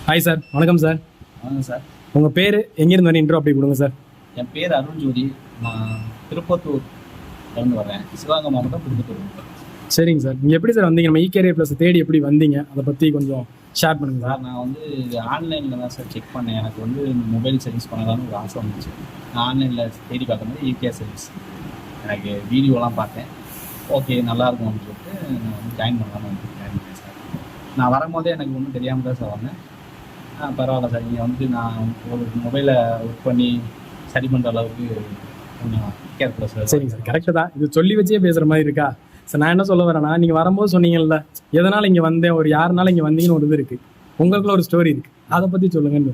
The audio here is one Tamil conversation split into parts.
ஹாய் சார், வணக்கம் சார். வணக்கம் சார். உங்கள் பேர், எங்கேருந்து வரீங்க இன்ட்ரோ அப்படி கொடுங்க சார். என் பேர் அருண்ஜோதி. நான் திருப்பத்தூர்லேருந்து வரேன். சிவகங்கை மாவட்டம் திருப்பத்தூர். சரிங்க சார். நீங்கள் எப்படி சார் வந்தீங்க? நம்ம இகேரியர் ப்ளஸ் தேடி எப்படி வந்தீங்க, அதை பற்றி கொஞ்சம் ஷேர் பண்ணுங்க சார். நான் வந்து ஆன்லைனில் தான் சார் செக் பண்ணேன். எனக்கு வந்து மொபைல் சர்வீஸ் பண்ணலான்னு ஒரு ஆசை வந்துச்சு. நான் ஆன்லைனில் தேடி பார்க்கும்போது ஈகே சர்வீஸ் எனக்கு வீடியோலாம் பார்த்தேன். ஓகே, நல்லாயிருக்கும் அப்படின்னு சொல்லிட்டு நான் வந்து ஜாயின் பண்ணலான்னு வந்து ஜாயின் பண்ணேன் சார். நான் வரும்போதே எனக்கு ஒன்றும் தெரியாமல் தான் சார் வந்தேன். பரவாயில்ல சார், இங்கே வந்து நான் ஒரு மொபைலை ஒர்க் பண்ணி சரி பண்ணுற அளவுக்கு கொஞ்சம் கேர்ஃபுல்லாக சார். சரிங்க சார், கரெக்டு தான். இது சொல்லி வச்சே பேசுகிற மாதிரி இருக்கா சார்? நான் என்ன சொல்ல வரேன்னா, நீங்கள் வரும்போது சொன்னீங்கல்ல, எதனால் இங்கே வந்தேன், ஒரு யாருனால இங்கே வந்தீங்கன்னு ஒரு இது இருக்குது, உங்களுக்குள்ள ஒரு ஸ்டோரி இருக்குது, அதை பற்றி சொல்லுங்கன்னு.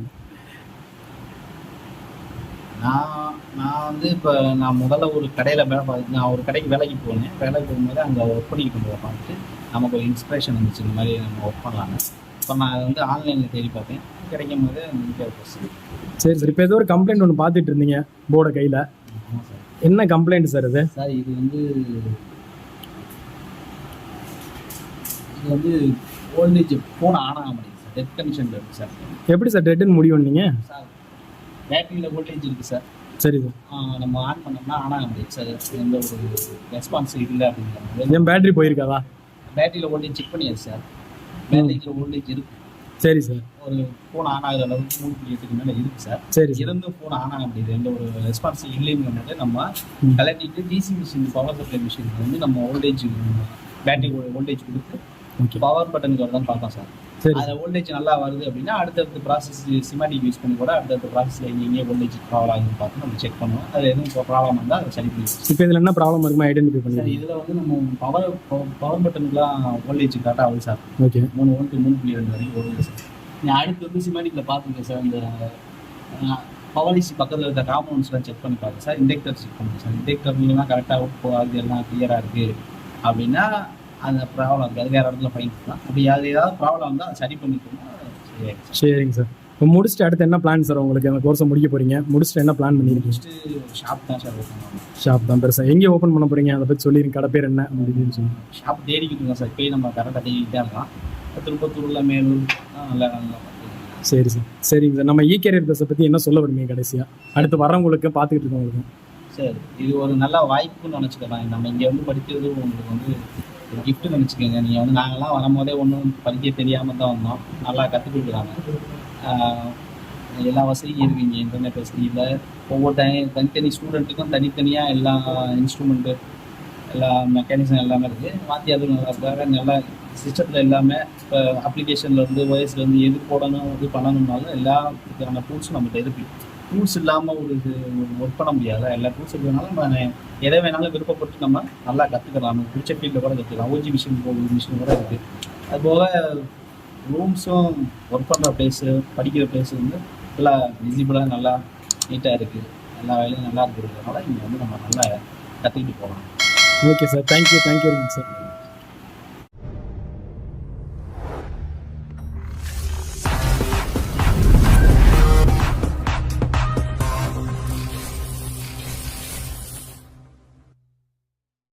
நான் வந்து இப்போ நான் முதல்ல ஒரு கடையில் நான் ஒரு கடைக்கு வேலைக்கு போனேன். வேலைக்கு போகும்போது அங்கே ஒர்க் பண்ணிக்கிட்டு இருந்ததை பார்த்துட்டு நமக்கு ஒரு இன்ஸ்பிரேஷன் வந்துச்சு, இந்த மாதிரி நம்ம ஒர்க் பண்ணலான்னு. இப்போ நான் வந்து ஆன்லைனில் தேடி பார்த்தேன், கிடைக்கும் போது சரி சார். இப்போ ஏதோ ஒரு கம்ப்ளைண்ட் ஒன்று பார்த்துட்டு இருந்தீங்க போர்டை கையில். ஆமாம் சார். என்ன கம்ப்ளைண்ட் சார் இது? சார் இது வந்து வோல்டேஜ் ஃபோன் ஆன் ஆக மாட்டேங்குது சார். டெத் கண்டிஷனில் இருக்குது சார். எப்படி சார் டெட்டுன்னு முடிவு பண்ணீங்க சார்? பேட்டரியில் வோல்டேஜ் இருக்குது சார். சரி சார். நம்ம ஆன் பண்ணோம்னா ஆன் ஆக முடியாது சார். எந்த ஒரு ரெஸ்பான்ஸ் இல்லை அப்படிங்கிற. என் பேட்டரி போயிருக்காதா? பேட்டரியில் வோல்டேஜ் செக் பண்ணியாச்சு சார். பேட்டரியில் வோல்டேஜ் இருக்குது. சரி சார். ஒரு ஃபோன் ஆன் ஆகிற அளவுக்கு 3.8க்கு மேலே இருக்குது சார். சரி. இருந்தும் ஃபோன் ஆன் ஆக முடியுது, எந்த ஒரு ரெஸ்பான்ஸ் இல்லைங்கிறது நம்ம கலட்டிட்டு DC machine, power supply machine வந்து நம்ம வோல்டேஜ், பேட்டரி வோல்டேஜ் கொடுத்து பவர் பட்டனுக்கு வருதான்னு பார்த்தோம் சார். அதில் வோல்டேஜ் நல்லா வருது அப்படின்னா அடுத்தடுத்த ப்ராசஸ் சிமாட்டிக் யூஸ் பண்ணி கூட அடுத்தடுத்த ப்ராசஸில் எங்கேயே வோல்டேஜ் ப்ராப்ளம் ஆகுதுன்னு பார்த்து நம்ம செக் பண்ணுவோம். அது எதுவும் ப்ராப்ளம் இருந்தால் அதை சரி பண்ணி. இப்போ இதில் என்ன ப்ராப்ளம் இருக்குமா ஐடென்டிஃபை பண்ணி? இதில் வந்து நம்ம பவர் பட்டனுக்குலாம் வோல்டேஜ் கரெக்டாக ஆகுது சார். ஓகே. 3 வோல்ட் 3.2 வரைக்கும் ஓடுது சார். நான் அடுத்து வந்து சிமாட்டிக்கில் பார்த்துருக்கேன் சார். இந்த பவர் இசி பக்கத்தில் இருக்க காம்பவுண்ட்ஸ்லாம் செக் பண்ணி பார்த்தேன் சார். இண்டக்டர் செக் பண்ணுறேன் சார். இண்டக்டர்லாம் கரெக்டாக அவுட் போகாது, எல்லாம் கிளியராக இருக்குது அப்படின்னா அந்த ப்ராப்ளம் இருக்குது. அது வேறு இடத்துல ஃபைன் பண்ணலாம். அப்படி ஏதாவது ப்ராப்ளம் வந்தால் அதை சரி பண்ணிக்கணும். சரிங்க சார். இப்போ முடிச்சுட்டு அடுத்து என்ன பிளான் சார் உங்களுக்கு? அந்த கோர்ஸை முடிக்க போகிறீங்க, முடிச்சுட்டு என்ன பிளான் பண்ணியிருக்கீங்க? முடிச்சுட்டு ஷாப் தான் சார் ஓப்பன் பண்ணணும். ஷாப் தான் பெருசா எங்கே ஓப்பன் பண்ண போகிறீங்க, அதை பற்றி சொல்லிடுங்க. கடை பேர் என்ன அப்படின்னு சொல்லி. ஷாப் தேடிக்கிட்டு இருக்கோம் சார். இப்போயே நம்ம கரெக்டாக தேடிக்கிட்டே இருக்கலாம். திருப்பத்தூரில் மேலூர் நல்லா. சரி சார். சரிங்க சார். நம்ம இகேரியர் ப்ளஸை பற்றி என்ன சொல்ல விரும்புங்க கடைசியாக, அடுத்து வரவங்களுக்கு, பார்த்துக்கிட்டு இருக்கவங்களுக்கு? சரி, இது ஒரு நல்ல வாய்ப்புன்னு நினச்சிக்கலாம். நம்ம இங்கே வந்து படிக்கிறது உங்களுக்கு வந்து ஒரு கிஃப்ட்டு நினச்சிக்கோங்க. நீங்கள் வந்து நாங்கள்லாம் வரும்போதே ஒன்றும் படிக்க தெரியாமல் தான் வந்தோம். நல்லா கற்றுக் கொடுக்குறாங்க. எல்லா வசதியும் இருக்குது இங்கே. இன்டர்நெட் வசதியில் ஒவ்வொரு தனித்தனி ஸ்டூடெண்ட்டுக்கும் தனித்தனியாக எல்லா இன்ஸ்ட்ருமெண்ட்டு, எல்லா மெக்கானிசம் எல்லாமே இருக்குது. மாற்றி அதுவும் நல்லா இருக்காங்க. நல்லா சிஸ்டத்தில் எல்லாமே இப்போ அப்ளிகேஷன்லேருந்து ஓஎஸ்லேருந்து எது போடணும் இது பண்ணணும்னாலும் எல்லா இதுக்கான டூல்ஸும் நம்மகிட்ட இருக்குது. டூல்ஸ் இல்லாமல் ஒரு ஒர்க் பண்ண முடியாது. எல்லா டூல்ஸ் இருக்கிறதுனால நம்ம எதை வேணாலும் விருப்பப்பட்டு நம்ம நல்லா கற்றுக்கலாம். நமக்கு பிடிச்ச ஃபீல்டில் கூட கற்றுக்கலாம். ஓஜி மிஷின் மிஷின் கூட இருக்குது. அதுபோக ரூம்ஸும் ஒர்க் பண்ணுற பிளேஸு, படிக்கிற பிளேஸு வந்து நல்லா விசிபிளாக நல்லா நீட்டாக இருக்குது. எல்லா வேலையும் நல்லா இருக்கிறதுனால இங்கே வந்து நம்ம நல்லா கற்றுக்கிட்டு போகலாம். Okay sir. Thank you sir.